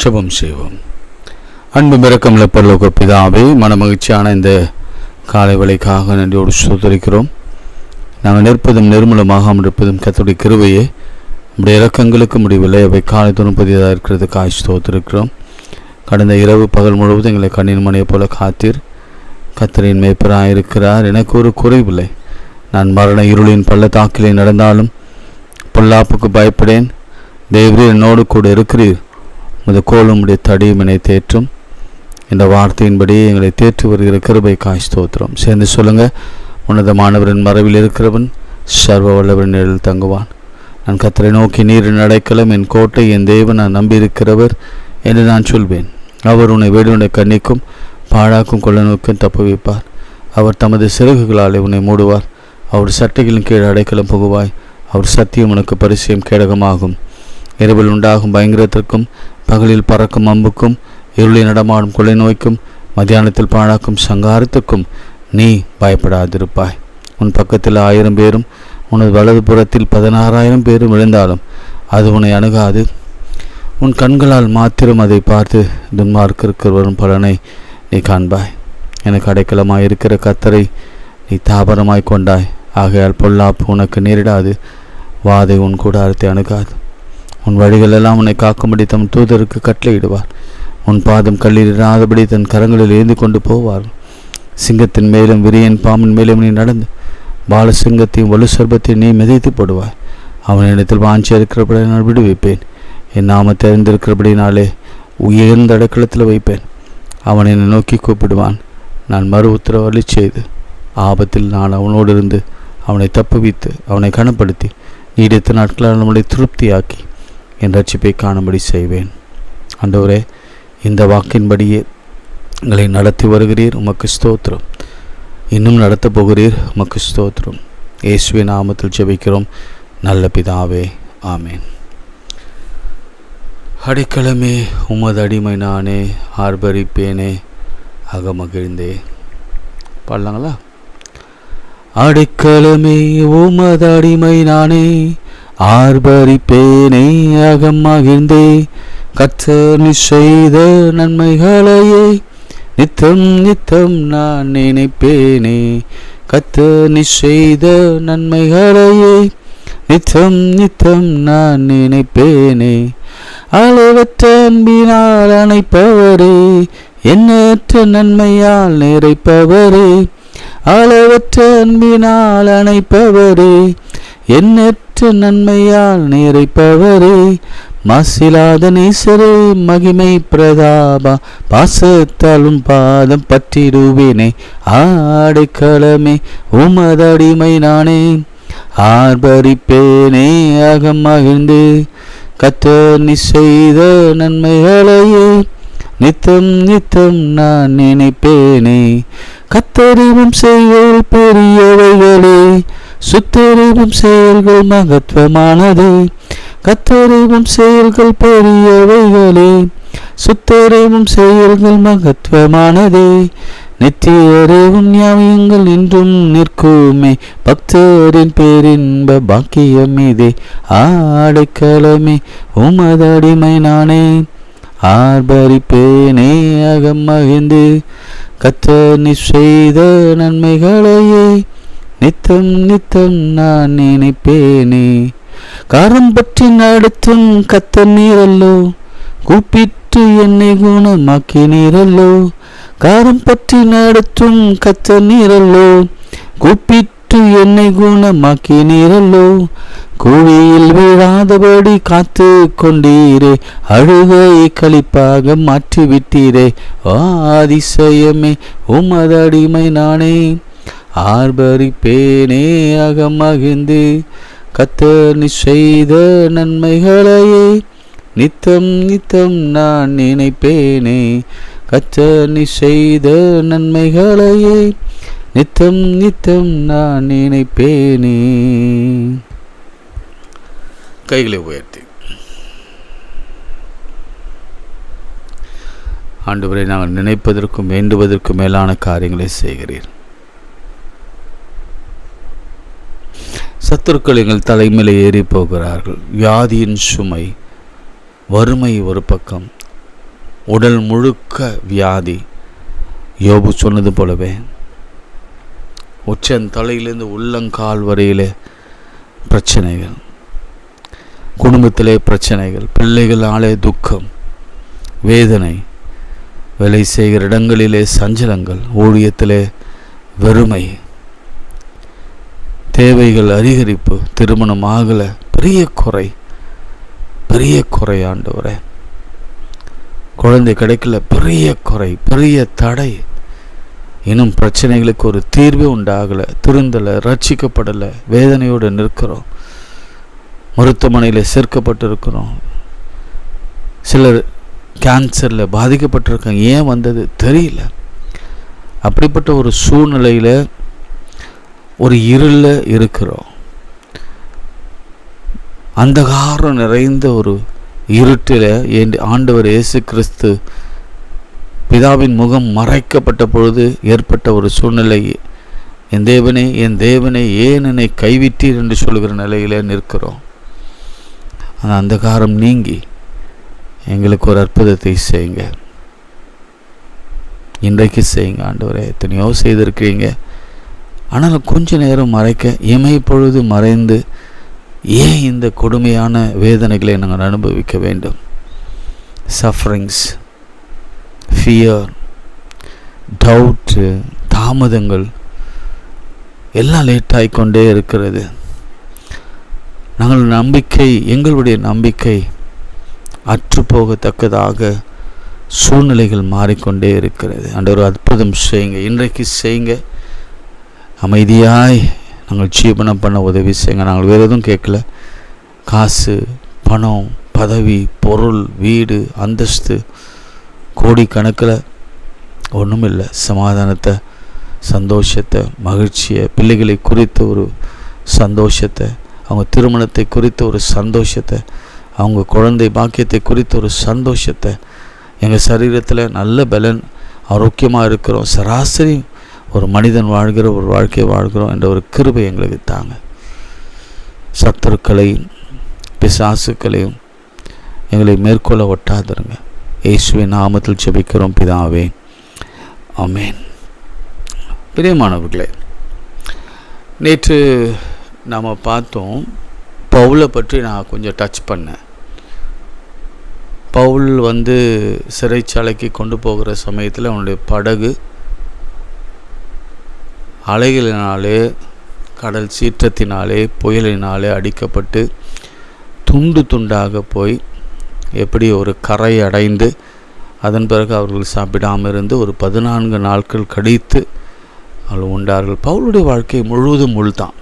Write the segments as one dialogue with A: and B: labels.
A: ஜெபம் செய்வோம். அன்பு மிரக்கமுள்ள பரலோக பிதாவே, மனமகிழ்ச்சியான இந்த காலை வேளைக்காக நன்றியோடு ஸ்தோத்திரிக்கிறோம். நாங்கள் நிற்பதும் நிர்மூலமாக இருப்பதும் கர்த்தருடைய கிருபையே, நம்முடைய இறக்கங்களுக்கு முடிவில்லை. அவை காலை தோறும் புதியதாக இருக்கிறதுக்காக ஸ்தோத்திரிக்கிறோம். கடந்த இரவு பகல் முழுவதும் எங்களை கண்ணின் மணியை போல காத்தீர். கர்த்தரின் மேய்ப்பராக இருக்கிறார். எனக்கு ஒரு குறைவில்லை. நான் மரண இருளின் பள்ளத்தாக்கிலே நடந்தாலும் பொல்லாப்புக்கு பயப்படேன். தேவரீர் என்னோடு கூட இருக்கிறீர். உமது கோலும் உடைய தடியும் என்னை தேற்றும். இந்த வார்த்தையின்படி எங்களை தேற்றி வருகிற கிருபைக்காய் ஸ்தோத்திரம். சேர்ந்து சொல்லுங்க. உன்னதமானவரின் மறைவில் இருக்கிறவன் சர்வ வல்லவரின் நிழலில் தங்குவான். நான் கர்த்தரை நோக்கி நீரின் அடைக்கலம், என் கோட்டை, என் தேவன், நான் நம்பியிருக்கிறவர் என்று நான் சொல்வேன். அவர் உன்னை வேடுடைய கண்ணிக்கும் பாழாக்கும் கொள்ள நோக்கும் தப்புவிப்பார். அவர் தமது சிறகுகளாலே உன்னை மூடுவார். அவர் சட்டைகளின் கீழ் அடைக்கலம் புகுவாய். அவர் சத்தியம் உனக்கு பரிசயம் கேடகமாகும். இரவில் உண்டாகும் பயங்கரத்திற்கும் பகலில் பறக்கும் அம்புக்கும் இருளில் நடமாடும் கொள்ளை நோய்க்கும் மத்தியானத்தில் பாழாக்கும் சங்காரத்துக்கும் நீ பயப்படாதிருப்பாய். உன் பக்கத்தில் 1000 பேரும் உனது வலது புறத்தில் 16,000 பேரும் விழுந்தாலும் அது உன்னை அணுகாது. உன் கண்களால் மாத்திரம் அதை பார்த்து துன்மார்க்கிற்கு வரும் பலனை நீ காண்பாய். எனக்கு அடைக்கலமாய் இருக்கிற கர்த்தரை நீ தாபரமாய் கொண்டாய். ஆகையால் பொல்லாப்பு உனக்கு நேரிடாது. வாதை உன் கூடாரத்தை அணுகாது. உன் வழிகளெல்லாம் உன்னை காக்கும்படி தம் தூதருக்கு கட்டளையிடுவார். உன் பாதம் கல்லில் இராதபடி தன் கரங்களில் ஏந்தி கொண்டு போவார். சிங்கத்தின் மேலும் விரியன் பாம்பின் மேலும் நீ நடந்து பாலசிங்கத்தையும் வலு சர்பத்தையும் நீ மிதைத்து போடுவாய். அவனிடத்தில் வாஞ்சி இருக்கிறபடி நான் விடுவிப்பேன். என் நாமத்தை அறிந்திருக்கிறபடினாலே உயர்ந்த அடைக்கலத்தில் வைப்பேன். அவன் என்னை நோக்கி கூப்பிடுவான். நான் மறு உத்தரவளி செய்து ஆபத்தில் நான் அவனோடு இருந்து அவனை தப்புவித்து அவனை கனப்படுத்தி நீடித்த நாட்களால் நம்மளை திருப்தியாக்கி என் ரட்சிப்பை காணும்படி செய்வேன். ஆண்டவரே, இந்த வாக்கின்படியே எங்களை நடத்தி வருகிறீர். உமக்கு ஸ்தோத்திரம். இன்னும் நடத்தப் போகிறீர். உமக்கு ஸ்தோத்திரம். இயேசுவின் நாமத்தில் ஜெபிக்கிறோம் நல்ல பிதாவே, ஆமேன். அடைக்கலமே உமது அடிமை நானே, ஆர்ப்பரிப்பேனே அகமகிழ்ந்தே. பாடலாங்களா? அடைக்கலமே உமது அடிமை நானே, ஆர்ப்பரிப்பேனே அகமகிழ்ந்தே. கர்த்தர் நீ செய்த நன்மைகளையே நித்தம் நித்தம் நான் நினைப்பேனே. கர்த்தர் நீ செய்த நன்மைகளையே நித்தம் நித்தம் நான் நினைப்பேனே. அளவற்ற அன்பினால் அணைப்பவரே, எண்ணற்ற நன்மையால் நிறைப்பவரே. அளவற்ற அன்பினால் அணைப்பவரே, எண்ணற்ற நன்மையால் நிறைப்பவரே. மாசிலாத நேசரே, மகிமை பிரதாபா, பாசத்தாலும் பாதம் பற்றிடுவேனே. ஆடைக்கலமே உமதடிமை நானே, ஆர்ப்பரிப்பேனே அகமகிழ்ந்து. கர்த்தர் நீ செய்த நன்மைகளையே நித்தம் நித்தம் நான் நினைப்பேனே. கர்த்தரிவும் செயல் பெரியவைகளே, சுத்தரிவும் செயல்கள் மகத்துவமானதே. கர்த்தரிவும் செயல்கள் பெரியவைகளே, சுத்தரிவும் செயல்கள் மகத்துவமானதே. நித்தியறிவும் ஞாபகங்கள் இன்றும் நிற்குமே, பக்தரின் பேரின்ப பாக்கியம் இதே. ஆடைக்கலமே உமதடிமை நானே, ஆர்ப்பரிப்பேனே அகமகிழ்ந்து. கர்த்தர் நீ செய்த நன்மைகளையே நித்தம் நித்தம் நான் நினைப்பேனே. காரம் பற்றி நடத்தும் கர்த்தர் நீரல்லோ, கூப்பிட்டு என்னை குணமாக்கி நீரல்லோ. காரம் பற்றி நடத்தும் கர்த்தர் நீரல்லோ, கூப்பிட்டு என்னை குணமாக்கி நீரல்லோ. குழியில் விழாதபடி காத்து கொண்டீரே, அழுகையை களிப்பாக மாற்றிவிட்டீரே. அதிசயமே உமதடிமை நானே, ஆர்ப்பரிப்பேனே அகமகிழ்ந்து. கர்த்தர் நீ செய்த நன்மைகளையே நித்தம் நித்தம் நான் நினைப்பேனே. கர்த்தர் நீ செய்த நன்மைகளையே நித்தம் நித்தம் நான் நினைப்பேனே. கைகளை உயர்த்தி ஆண்டவரை நாங்கள் நினைப்பதற்கும் வேண்டுவதற்கும் மேலான காரியங்களை செய்கிறீர். சத்துருக்கள் எங்கள் தலைமையில் ஏறி போகிறார்கள். வியாதியின் சுமை, வறுமை ஒரு பக்கம், உடல் முழுக்க வியாதி. யோபு சொன்னது போலவே உச்சந்தலையிலிருந்து உள்ளங்கால் வரையிலே பிரச்சனைகள், குடும்பத்திலே பிரச்சனைகள், பிள்ளைகளாலே துக்கம், வேதனை, வேலை செய்கிற இடங்களிலே சஞ்சலங்கள், ஊழியத்திலே வெறுமை, தேவைகள் அதிகரிப்பு, திருமணம் ஆகலை, பெரிய குறை ஆண்டவரே, குழந்தை கிடைக்கல, பெரிய குறை, பெரிய தடை, இன்னும் பிரச்சனைகளுக்கு ஒரு தீர்வே உண்டாகலை, திருந்தலை, ரட்சிக்கப்படலை, வேதனையோடு நிற்கிறோம், மருத்துவமனையில் சேர்க்கப்பட்டிருக்கிறோம், சிலர் கேன்சரில் பாதிக்கப்பட்டிருக்காங்க. ஏன் வந்தது தெரியல. அப்படிப்பட்ட ஒரு சூழ்நிலையில் ஒரு இருளில் இருக்கிறோம். அந்தகாரம் நிறைந்த ஒரு இருட்டில் ஆண்டவர் இயேசு கிறிஸ்து பிதாவின் முகம் மறைக்கப்பட்ட பொழுது ஏற்பட்ட ஒரு சூழ்நிலை. என் தேவனே ஏன் என்னை கைவிட்டீர் என்று சொல்கிற நிலையில் நிற்கிறோம். அந்த அந்தகாரம் நீங்கி எங்களுக்கு ஒரு அற்புதத்தை செய்யுங்க. இன்றைக்கு செய்யுங்க ஆண்டவரே. எத்தனையோ செய்திருக்கிறீங்க. ஆனால் கொஞ்ச நேரம் மறைக்க இமைப்பொழுது மறைந்து ஏன் இந்த கொடுமையான வேதனைகளை நாங்கள் அனுபவிக்க வேண்டும்? சஃபரிங்ஸ், ஃபியர், டவுட்டு, தாமதங்கள் எல்லாம் லேட்டாகிக்கொண்டே இருக்கிறது. எங்களுடைய நம்பிக்கை அற்றுப்போகத்தக்கதாக சூழ்நிலைகள் மாறிக்கொண்டே இருக்கிறது. ஒரு அற்புதம் செய்யுங்க, இன்றைக்கு செய்யுங்க. அமைதியாய் நாங்கள் ஜீவனம் பண்ண உதவி செய்யுங்க. நாங்கள் வேறு எதுவும் கேட்கல. காசு, பணம், பதவி, பொருள், வீடு, அந்தஸ்து, கோடிக்கணக்கில் ஒன்றும் இல்லை. சமாதானத்தை, சந்தோஷத்தை, மகிழ்ச்சியை, பிள்ளைகளை குறித்த ஒரு சந்தோஷத்தை, அவங்க திருமணத்தை குறித்த ஒரு சந்தோஷத்தை, அவங்க குழந்தை பாக்கியத்தை குறித்த ஒரு சந்தோஷத்தை, எங்கள் சரீரத்தில் நல்ல பலன், ஆரோக்கியமாக இருக்கிறோம், சராசரி ஒரு மனிதன் வாழ்கிற ஒரு வாழ்க்கையை வாழ்கிறோம் என்ற ஒரு கிருபை எங்களுக்கு தாங்க. சத்துருக்களையும் பிசாசுக்களையும் எங்களை மேற்கொள்ள ஒட்டாதருங்க. இயேசுவின் நாமத்தில் ஜெபிக்கிறோம் பிதாவே, ஆமென். பிரியமானவர்களே, நேற்று நாம் பார்த்தோம், பவுலை பற்றி நான் கொஞ்சம் டச் பண்ணேன். பவுல் சிறைச்சாலைக்கு கொண்டு போகிற சமயத்தில் அவனுடைய படகு அலைகளினாலே, கடல் சீற்றத்தினாலே, புயலினாலே அடிக்கப்பட்டு துண்டு துண்டாக போய் எப்படி ஒரு கரை அடைந்து அதன் பிறகு அவர்கள் சாப்பிடாமல் இருந்து ஒரு 14 நாட்கள் கழித்து அவர்கள் உண்டார்கள். பவுலுடைய வாழ்க்கை முழுவதும் முள்தான்.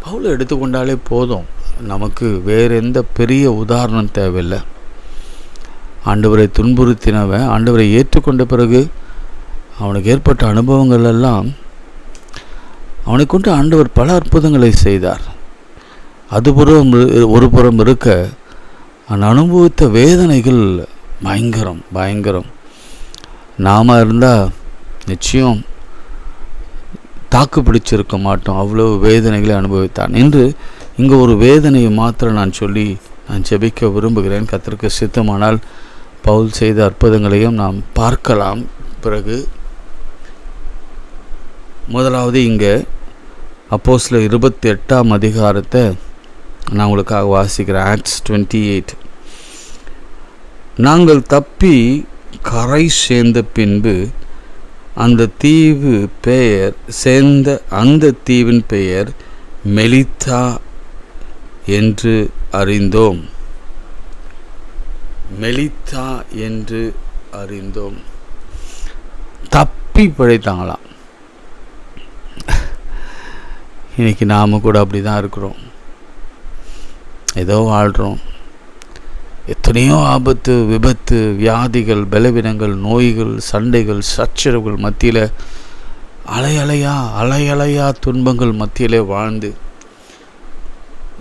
A: பவுலை எடுத்துக்கொண்டாலே போதும், நமக்கு வேறு எந்த பெரிய உதாரணம் தேவையில்லை. ஆண்டவரை துன்புறுத்தினவன் ஆண்டவரை ஏற்றுக்கொண்ட பிறகு அவனுக்கு ஏற்பட்ட அனுபவங்கள் எல்லாம் அவனை கொண்டு ஆண்டவர் பல அற்புதங்களை செய்தார். அதுபுறம் ஒரு புறம் இருக்க அவன் அனுபவித்த வேதனைகள் பயங்கரம். நாம் இருந்தால் நிச்சயம் தாக்கு பிடிச்சிருக்க மாட்டோம். அவ்வளோ வேதனைகளை அனுபவித்தான். இன்று இங்கே ஒரு வேதனையை மாத்திரம் நான் ஜெபிக்க விரும்புகிறேன். கர்த்தருக்கு சித்தமானால் பவுல் செய்த அற்புதங்களையும் நாம் பார்க்கலாம். பிறகு முதலாவது இங்கே அப்போஸ்தலர் 28ஆம் அதிகாரத்தை நான் உங்களுக்காக வாசிக்கிறேன். ஆக்ட்ஸ் 28. நாங்கள் தப்பி கரை சேர்ந்த பின்பு அந்த தீவின் பெயர் மெலித்தா என்று அறிந்தோம். தப்பி பிழைத்தாங்களாம். இன்றைக்கி நாம் கூட அப்படி தான் இருக்கிறோம். ஏதோ வாழ்கிறோம். எத்தனையோ ஆபத்து, விபத்து, வியாதிகள், பலவீனங்கள், நோய்கள், சண்டைகள், சச்சரவுகள் மத்தியில் அலையலையா துன்பங்கள் மத்தியிலே வாழ்ந்து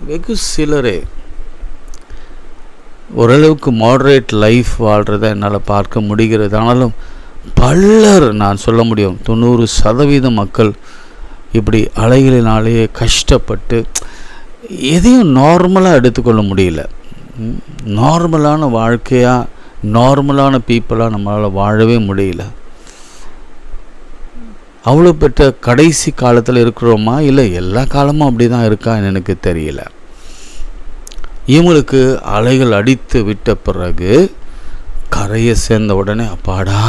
A: வெகு சிலரே ஓரளவுக்கு மாடரேட் லைஃப் வாழ்கிறத என்னால் பார்க்க முடிகிறது. ஆனாலும் பலர், நான் சொல்ல முடியும் 90% மக்கள் இப்படி அலைகளினாலேயே கஷ்டப்பட்டு எதையும் நார்மலாக எடுத்துக்கொள்ள முடியல. நார்மலான வாழ்க்கையாக நார்மலான பீப்புளாக நம்மளால் வாழவே முடியல. அவ்வளோ பெற்ற கடைசி காலத்தில் இருக்கிறோமா, இல்லை எல்லா காலமும் அப்படி தான் இருக்கான்னு எனக்கு தெரியல. இவங்களுக்கு அலைகள் அடித்து விட்ட பிறகு கரையை சேர்ந்த உடனே அப்பாடா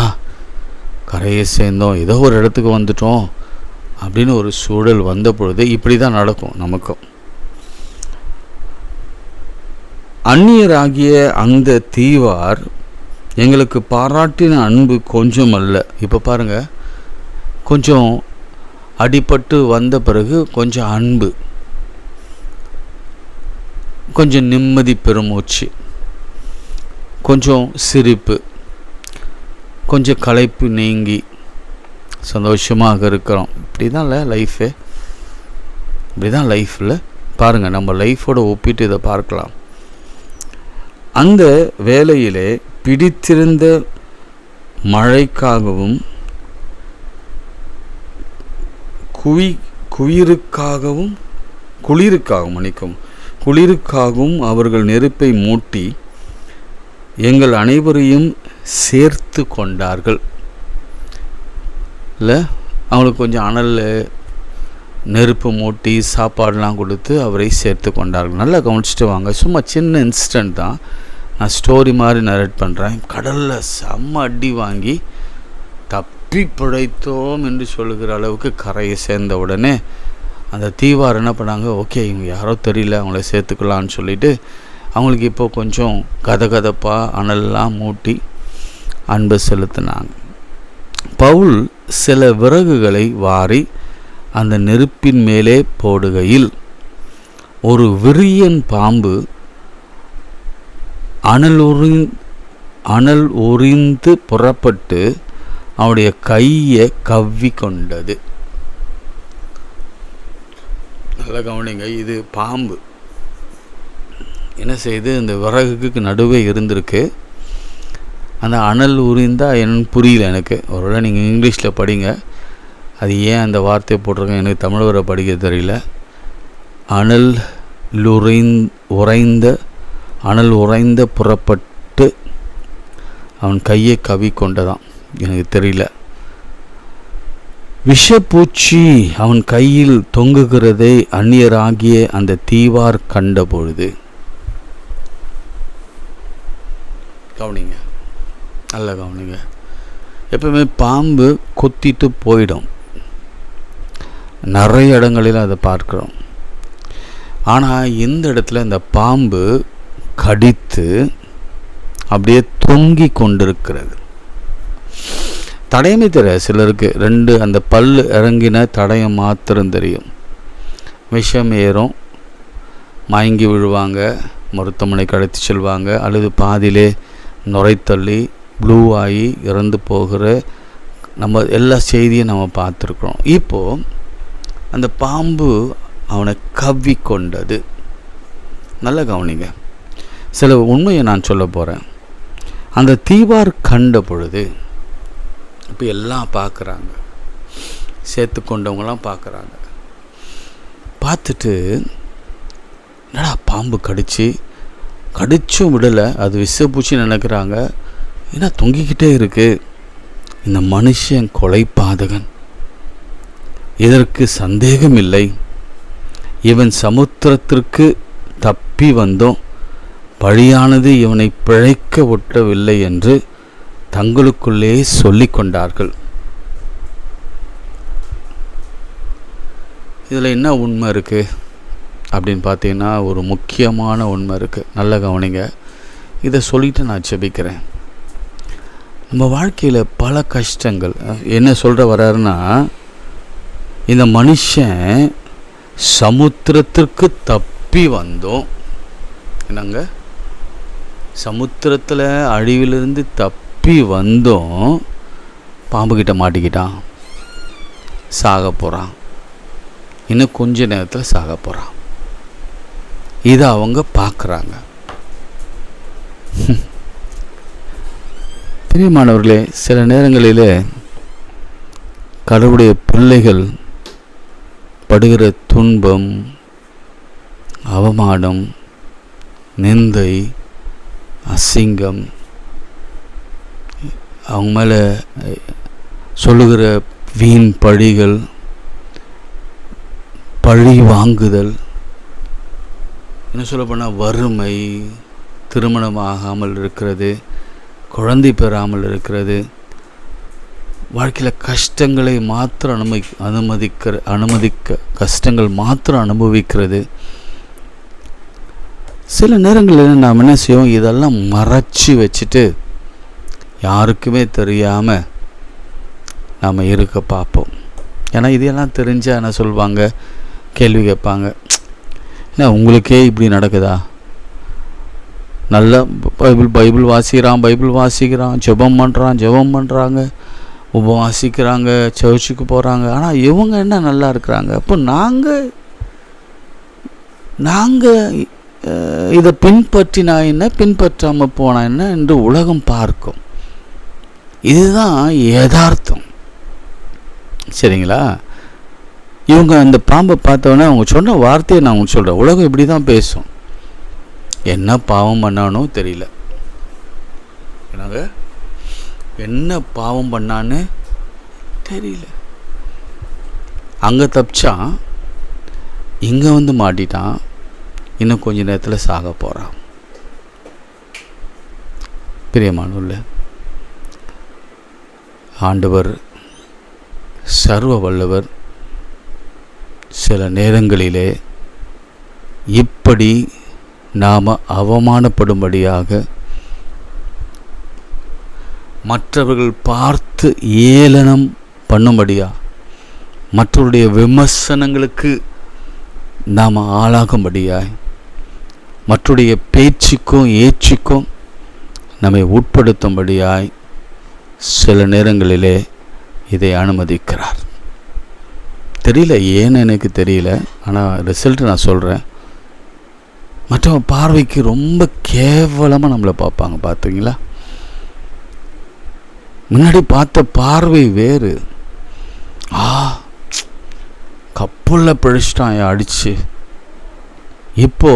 A: கரையை சேர்ந்தோம், ஏதோ ஒரு இடத்துக்கு வந்துட்டோம் அப்படின்னு ஒரு சூழல் வந்த பொழுது இப்படி தான் நடக்கும் நமக்கும். அந்நியராகிய அந்த தீவார் எங்களுக்கு பாராட்டின அன்பு கொஞ்சம் அல்ல. இப்போ பாருங்கள், கொஞ்சம் அடிபட்டு வந்த பிறகு கொஞ்சம் அன்பு, கொஞ்சம் நிம்மதி பெருமூச்சு, கொஞ்சம் சிரிப்பு, கொஞ்சம் களைப்பு நீங்கி சந்தோஷமாக இருக்கிறோம். இப்படி தான் லைஃபு, இப்படி தான் லைஃப்பில் பாருங்கள். நம்ம லைஃபோடு ஒப்பிட்டு இதை பார்க்கலாம். அந்த வேளையிலே பிடித்திருந்த மழைக்காகவும் குளிருக்காகவும் அவர்கள் நெருப்பை மூட்டி எங்கள் அனைவரையும் சேர்த்து கொண்டார்கள். இல்லை, அவங்களுக்கு கொஞ்சம் அனல் நெருப்பு மூட்டி சாப்பாடெலாம் கொடுத்து அவரை சேர்த்து கொண்டார்கள். நல்லா கவனிச்சுட்டு வாங்க. சும்மா சின்ன இன்சிடெண்ட் தான், நான் ஸ்டோரி மாதிரி நரேட் பண்ணுறேன். கடலில் செம்ம அடி வாங்கி தப்பி பிழைத்தோம் என்று சொல்லுகிற அளவுக்கு கரையை சேர்ந்த உடனே அந்த தீவார் என்ன பண்ணாங்க, ஓகே இவங்க யாரோ தெரியல, அவங்கள சேர்த்துக்கலான்னு சொல்லிவிட்டு அவங்களுக்கு இப்போ கொஞ்சம் கதகதப்பாக அனல்லாம் மூட்டி அன்பு செலுத்தினாங்க. பவுல் சில விறகுகளை வாரி அந்த நெருப்பின் மேலே போடுகையில் ஒரு விரியன் பாம்பு அனல் உறிந்து புறப்பட்டு அவனுடைய கையை கவ்வி கொண்டது. நல்லா கவனிங்க, இது பாம்பு என்ன செய்து இந்த விறகுக்கு நடுவே இருந்திருக்கு. அந்த அனல் உறிந்தால் என்னன்னு புரியல எனக்கு. ஒருவேளை நீங்கள் இங்கிலீஷில் படிங்க, அது ஏன் அந்த வார்த்தையை போட்டிருக்கேன் எனக்கு தமிழ் வர படிக்க தெரியல. அனல் உறைந்த புறப்பட்டு அவன் கையை கவி கொண்டதான், எனக்கு தெரியல. விஷப்பூச்சி அவன் கையில் தொங்குகிறதை அந்நியராகிய அந்த தீவார் கண்ட பொழுது, கவனிங்க, நல்லா கவனிங்க, எப்பவுமே பாம்பு கொத்திட்டு போயிடும், நிறைய இடங்களில் அதை பார்க்குறோம். ஆனால் இந்த இடத்துல இந்த பாம்பு கடித்து அப்படியே தொங்கி கொண்டிருக்கிறது. தடயமே தெரியாது சிலருக்கு, ரெண்டு அந்த பல் இறங்கின தடயம் மாத்திரம் தெரியும். விஷம் ஏறும், மயங்கி விழுவாங்க, மருத்துவமனைக்கு அழைத்து செல்வாங்க, அல்லது பாதியிலே நுரைத்தள்ளி ப்ளூ ஆகி இறந்து போகிற நம்ம எல்லா செய்தியும் நம்ம பார்த்துருக்குறோம். இப்போது அந்த பாம்பு அவனை கவ்வி கொண்டது. நல்லா கவனிங்க, சில உண்மையை நான் சொல்ல போகிறேன். அந்த தீவார் கண்ட பொழுது இப்போ எல்லாம் பார்க்குறாங்க, சேர்த்து கொண்டவங்களாம் பார்க்குறாங்க. பார்த்துட்டு என்னடா பாம்பு கடிச்சும் விடலை, அது விஷப்பூச்சி நினைக்கிறாங்க, ஏன்னா தொங்கிக்கிட்டே இருக்குது. இந்த மனுஷன் கொலைபாதகன், இதற்கு சந்தேகம் இல்லை. இவன் சமுத்திரத்திற்கு தப்பி வந்தோம், பழியானது இவனை பிழைக்க ஒட்டவில்லை என்று தங்களுக்குள்ளே சொல்லிக் கொண்டார்கள். இதில் என்ன உண்மை இருக்குது அப்படின்னு பார்த்தீங்கன்னா, ஒரு முக்கியமான உண்மை இருக்குது. நல்ல கவனிங்க, இதை சொல்லிவிட்டு நான் ஜெபிக்கிறேன். நம்ம வாழ்க்கையில் பல கஷ்டங்கள் என்ன சொல்கிற வர்றாருன்னா, இந்த மனுஷன் சமுத்திரத்திற்கு தப்பி வந்தோம், என்னங்க சமுத்திரத்தில் அழிவிலிருந்து தப்பி வந்தோம், பாம்புக்கிட்ட மாட்டிக்கிட்டான், சாக போகிறான், இன்னும் கொஞ்ச நேரத்தில் சாக போகிறான். இதை அவங்க பார்க்குறாங்க. பிரியமானவர்களே, சில நேரங்களில் கடவுளுடைய பிள்ளைகள் படுகிற துன்பம், அவமானம், நிந்தை, அசிங்கம், அவங்க மேலே சொல்லுகிற வீண் பழிகள், பழி வாங்குதல், என்ன சொல்ல போனால் வறுமை, திருமணமாகாமல் இருக்கிறது, குழந்தை பெறாமல் இருக்கிறது, வாழ்க்கையில் கஷ்டங்களை மாத்திரம் அனுமதிக்க கஷ்டங்கள் மாத்திரம் அனுபவிக்கிறது. சில நேரங்களில் நாம் என்ன செய்வோம், இதெல்லாம் மறைச்சி வச்சுட்டு யாருக்குமே தெரியாமல் நாம் இருக்க பார்ப்போம். ஏன்னா இதெல்லாம் தெரிஞ்சால் என்ன சொல்லுவாங்க, கேள்வி கேட்பாங்க, என்ன உங்களுக்கே இப்படி நடக்குதா? நல்ல பைபிள் வாசிக்கிறான், ஜெபம் பண்ணுறாங்க, உபவாசிக்கிறாங்க, சர்ச்சுக்கு போகிறாங்க. ஆனால் இவங்க என்ன நல்லா இருக்கிறாங்க? அப்போ நாங்கள் இதை பின்பற்றினா என்ன, பின்பற்றாமல் போனா என்ன என்று உலகம் பார்க்கும். இதுதான் யதார்த்தம். சரிங்களா? இவங்க அந்த பாம்பை பார்த்தோன்னே அவங்க சொன்ன வார்த்தையை நான் உங்களுக்கு சொல்கிறேன். உலகம் இப்படி தான் பேசும். என்ன பாவம் பண்ணானோ தெரியல, என்ன பாவம் பண்ணான்னு தெரியல. அங்கே தப்பிச்சான், இங்கே வந்து மாட்டிட்டான், இன்னும் கொஞ்ச நேரத்தில் சாக போகிறான். பிரியமானவர்களே, ஆண்டவர் சர்வ வல்லவர் சில நேரங்களிலே இப்படி நாம் அவமானப்படும்படியாக, மற்றவர்கள் பார்த்து ஏளனம் பண்ணும்படியா, மற்றவருடைய விமர்சனங்களுக்கு நாம் ஆளாகும்படியாய், மற்றவருடைய பேச்சுக்கும் ஏச்சுக்கும் நம்மை உட்படுத்தும்படியாய் சில நேரங்களிலே இதை அனுமதிக்கிறார். தெரியல, ஏன்னு எனக்கு தெரியல. ஆனால் ரிசல்ட் நான் சொல்கிறேன். மற்றவங்க பார்வைக்கு ரொம்ப கேவலமாக நம்மளை பார்ப்பாங்க. பார்த்தீங்களா? முன்னாடி பார்த்த பார்வை வேறு. கப்பலில் பிடிச்சிட்டான் அடிச்சு. இப்போ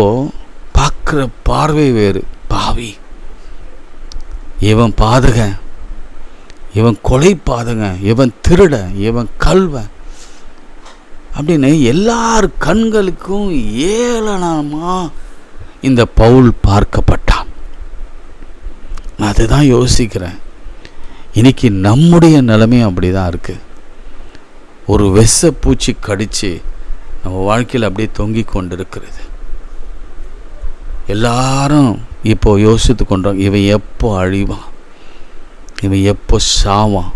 A: பார்க்குற பார்வை வேறு. பாவி, இவன் பாதகன், இவன் கொலை பாதகன், இவன் திருடன், இவன் கல்வன் அப்படின்னு எல்லார் கண்களுக்கும் ஏளனமா இந்த பவுல் பார்க்கப்பட்டான். நான் அதுதான் யோசிக்கிறேன். இன்னைக்கு நம்முடைய நிலைமையும் அப்படி தான் இருக்குது. ஒரு விஷ பூச்சி கடித்து நம்ம வாழ்க்கையில் அப்படியே தொங்கி கொண்டு இருக்கிறது. எல்லாரும் இப்போ யோசித்து கொண்டோம், இவன் எப்போ அழிவான், இவன் எப்போ சாவான்,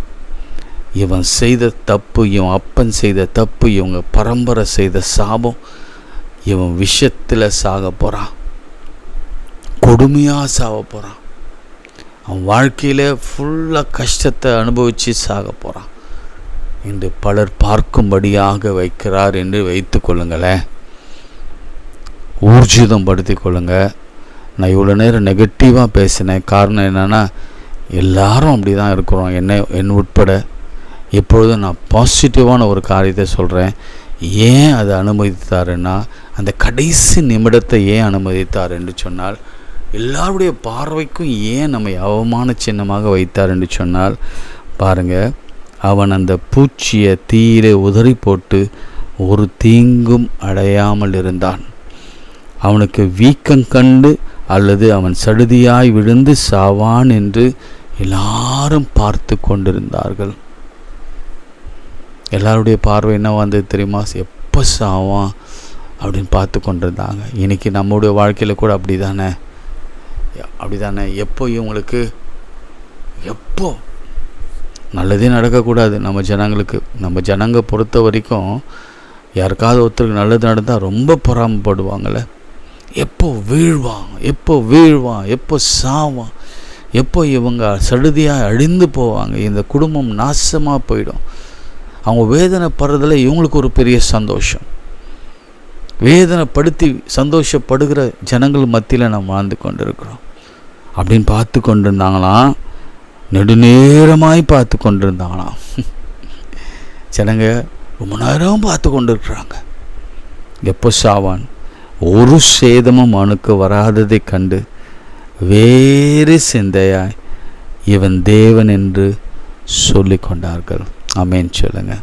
A: இவன் செய்த தப்பு, இவன் அப்பன் செய்த தப்பு, இவங்க பரம்பரை செய்த சாபம், இவன் விஷத்தில் சாக போகிறான், கொடுமையாக சாக போகிறான், அவன் வாழ்க்கையில் ஃபுல்லாக கஷ்டத்தை அனுபவித்து சாக போகிறான் என்று பலர் பார்க்கும்படியாக வைக்கிறார் என்று வைத்து கொள்ளுங்களேன். ஊர்ஜிதம் படுத்தி கொள்ளுங்க. நான் இவ்வளோ நேரம் நெகட்டிவாக பேசினேன். காரணம் என்னென்னா, எல்லாரும் அப்படி தான் இருக்கிறோம், என் உட்பட. இப்பொழுது நான் பாசிட்டிவான ஒரு காரியத்தை சொல்கிறேன். ஏன் அதை அனுமதித்தாருன்னா, அந்த கடைசி நிமிடத்தை ஏன் அனுமதித்தார் என்று சொன்னால், எல்லாருடைய பார்வைக்கும் ஏன் நம்மை அவமான சின்னமாக வைத்தார் என்று சொன்னால், பாருங்கள், அவன் அந்த பூச்சியை தீயிலே உதறி போட்டு ஒரு தீங்கும் அடையாமல் இருந்தான். அவனுக்கு வீக்கம் கண்டு அல்லது அவன் சடுதியாய் விழுந்து சாவான் என்று எல்லாரும் பார்த்து கொண்டிருந்தார்கள். எல்லாருடைய பார்வை என்ன வந்தது தெரியுமா? எப்போ சாவான் அப்படின்னு பார்த்து கொண்டிருந்தாங்க. இன்றைக்கி நம்முடைய வாழ்க்கையில் கூட அப்படி தானே. எப்போ இவங்களுக்கு எப்போ நல்லதே நடக்கக்கூடாது நம்ம ஜனங்க பொறுத்த வரைக்கும் யாருக்காவது ஒருத்தருக்கு நல்லது நடந்தால் ரொம்ப பொறாமப்படுவாங்கள்ல. எப்போ வீழ்வான், எப்போ சாவான், எப்போ இவங்க சடுதியாக அழிந்து போவாங்க, இந்த குடும்பம் நாசமாக போயிடும். அவங்க வேதனைப்படுறதில் இவங்களுக்கு ஒரு பெரிய சந்தோஷம். வேதனைப்படுத்தி சந்தோஷப்படுகிற ஜனங்கள் மத்தியில் நம்ம வாழ்ந்து கொண்டிருக்கிறோம். அப்படின்னு பார்த்து கொண்டிருந்தாங்களாம், நெடுநேரமாய் பார்த்து கொண்டிருந்தாங்களாம். ஜனங்க ரொம்ப நேரம் பார்த்து கொண்டிருக்கிறாங்க. எப்போ சாவான், ஒரு சேதமும் அவனுக்கு வராததை கண்டு வேறு சிந்தையாய் இவன் தேவன் என்று சொல்லி கொண்டார்கள். ஆமென் சொல்லுங்க.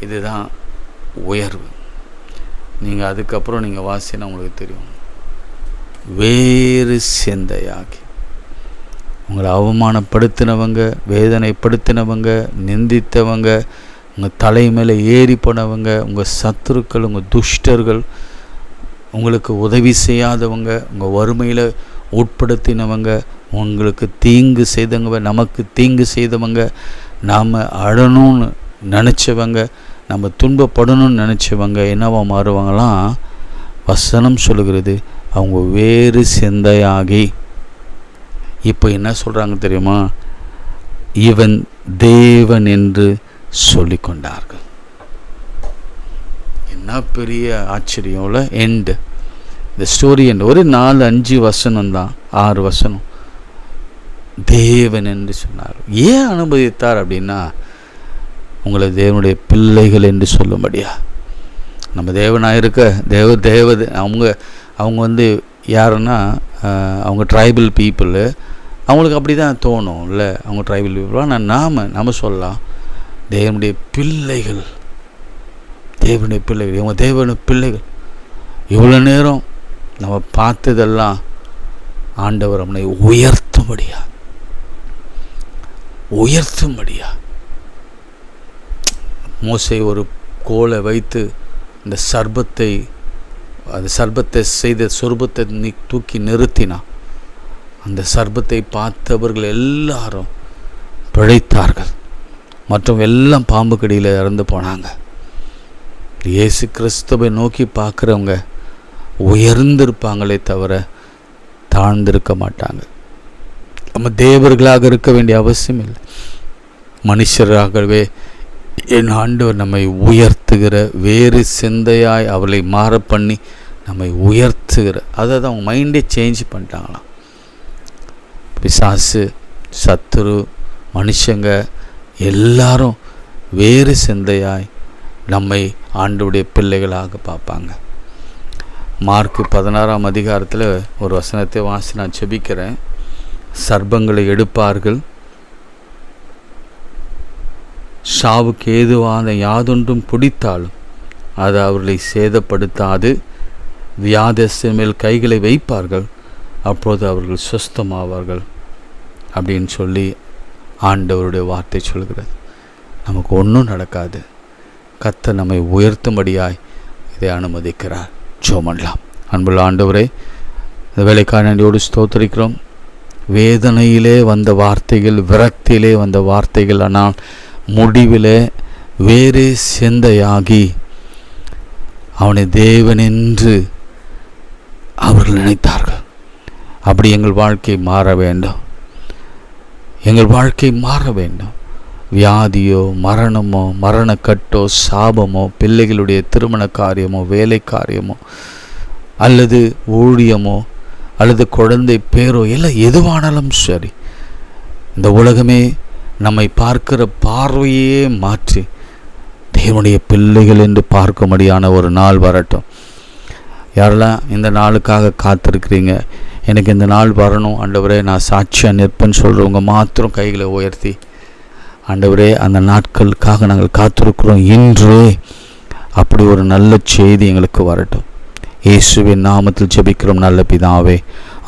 A: இதுதான் உயர்வு. நீங்கள் அதுக்கப்புறம் நீங்கள் வாசினா உங்களுக்கு தெரியும். வேறு சிந்தையாகி, உங்களை அவமானப்படுத்தினவங்க, வேதனைப்படுத்தினவங்க, நிந்தித்தவங்க, உங்கள் தலை மேலே ஏறி போனவங்க, உங்கள் சத்துருக்கள், உங்கள் துஷ்டர்கள், உங்களுக்கு உதவி செய்யாதவங்க, உங்கள் வறுமையில் உட்படுத்தினவங்க, உங்களுக்கு தீங்கு செய்தவங்க, நமக்கு தீங்கு செய்தவங்க, நாம் அழணும்னு நினச்சவங்க, நம்ம துன்பப்படணும்னு நினச்சவங்க என்னவா மாறுவாங்களாம்? வசனம் சொல்லுகிறது, அவங்க வேறு சிந்தையாகி இப்போ என்ன சொல்கிறாங்க தெரியுமா? இவன் தேவன் என்று சொல்லி கொண்டார்கள். என்ன பெரிய ஆச்சரியம் எண்டு. இந்த ஸ்டோரி எண்டு ஒரு 4-5 வசனம் தான், 6 வசனம். தேவன் என்று சொன்னார். ஏன் அனுமதித்தார் அப்படின்னா, உங்களை தேவனுடைய பிள்ளைகள் என்று சொல்லும்படியா. நம்ம தேவனாக இருக்க தேவதை அவங்க வந்து யாருன்னா, அவங்க ட்ரைபல் பீப்புளு, அவங்களுக்கு அப்படி தான் தோணும் இல்லை, அவங்க ட்ரைபல் பீப்புள். ஆனால் நாம் சொல்லலாம் தேவனுடைய பிள்ளைகள், தேவனுடைய பிள்ளைகள், இவங்க தேவனுடைய பிள்ளைகள். இவ்வளோ நேரம் நம்ம பார்த்ததெல்லாம் ஆண்டவர் நம்மை உயர்த்தும்படியா. மோசே ஒரு கோலை வைத்து இந்த சர்பத்தை செய்த சொர்பத்தை தூக்கி நிறுத்தினான். அந்த சர்பத்தை பார்த்தவர்கள் எல்லாரும் பிழைத்தார்கள், மற்றும் எல்லாம் பாம்பு கடியில் இறந்து போனாங்க. இயேசு கிறிஸ்துவை நோக்கி பார்க்குறவங்க உயர்ந்திருப்பாங்களே தவிர தாழ்ந்திருக்க மாட்டாங்க. நம்ம தேவர்களாக இருக்க வேண்டிய அவசியம் இல்லை. மனுஷராகவே என் ஆண்டவர் நம்மை உயர்த்துகிற, வேறு சிந்தையாய் அவளை மாற பண்ணி நம்மை உயர்த்துகிற, அதாவது அவங்க மைண்டே சேஞ்ச் பண்ணிட்டாங்களாம். பிசாசு, சத்துரு, மனுஷங்க எல்லாரும் வேறு சிந்தையாய் நம்மை ஆண்டவருடைய பிள்ளைகளாக பார்ப்பாங்க. மார்க்கு 16ஆம் அதிகாரத்தில் ஒரு வசனத்தை வாசி நான் செபிக்கிறேன். சர்ப்பங்களை எடுப்பார்கள், சாவுக்கு ஏதுவான யாதொன்றும் பிடித்தாலும் அது அவர்களை சேதப்படுத்தாது. வியாதியின் மேல் கைகளை வைப்பார்கள், அப்போது அவர்கள் சுஸ்தமாவார்கள் அப்படின்னு சொல்லி ஆண்டவருடைய வார்த்தை சொல்கிறது. நமக்கு ஒன்றும் நடக்காது. கர்த்தர் நம்மை உயர்த்தும்படியாய் இதை அனுமதிக்கிறார். ஜெபம். அன்புள்ள ஆண்டவரே, இந்த வேலைக்கான நன்றியோடு ஸ்தோத்திரிக்கிறோம். வேதனையிலே வந்த வார்த்தைகள், விரக்தியிலே வந்த வார்த்தைகள், ஆனால் முடிவில் வேறு சிந்தையாகி அவனை தேவன் என்று அவர்கள் நினைத்தார்கள். அப்படி எங்கள் வாழ்க்கை மாற வேண்டும். எங்கள் வாழ்க்கை மாற வேண்டும். வியாதியோ, மரணமோ, மரணக்கட்டோ, சாபமோ, பிள்ளைகளுடைய திருமண காரியமோ, வேலை காரியமோ, அல்லது ஊழியமோ, அல்லது குழந்தை பேரோ, எல்லாம் எதுவானாலும் சரி, இந்த உலகமே நம்மை பார்க்கிற பார்வையே மாற்றி தேவனுடைய பிள்ளைகள் என்று பார்க்கும்படியான ஒரு நாள் வரட்டும். யாரெல்லாம் இந்த நாளுக்காக காத்திருக்கிறீங்க, எனக்கு இந்த நாள் வரணும் ஆண்டவரே, நான் சாட்சியாக நிற்பேன்னு சொல்கிறவங்க மாத்திரம் கைகளை உயர்த்தி, ஆண்டவரே அந்த நாட்களுக்காக நாங்கள் காத்திருக்கிறோம், இன்றே அப்படி ஒரு நல்ல செய்தி எங்களுக்கு வரட்டும். இயேசுவின் நாமத்தில் ஜெபிக்கிறோம் நல்ல பிதாவே,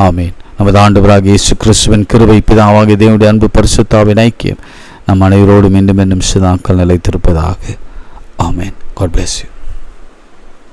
A: ஆமேன். நமது ஆண்டவராக இயேசு கிறிஸ்துவின் கிருபை, பிதாவாகிய தேவனுடைய அன்பு, பரிசுத்தாவின் ஐக்கியம் நம் அனைவரோடும் மீண்டும் சதாக்கள் நிலைத்திருப்பதாக. ஆமேன். God bless you.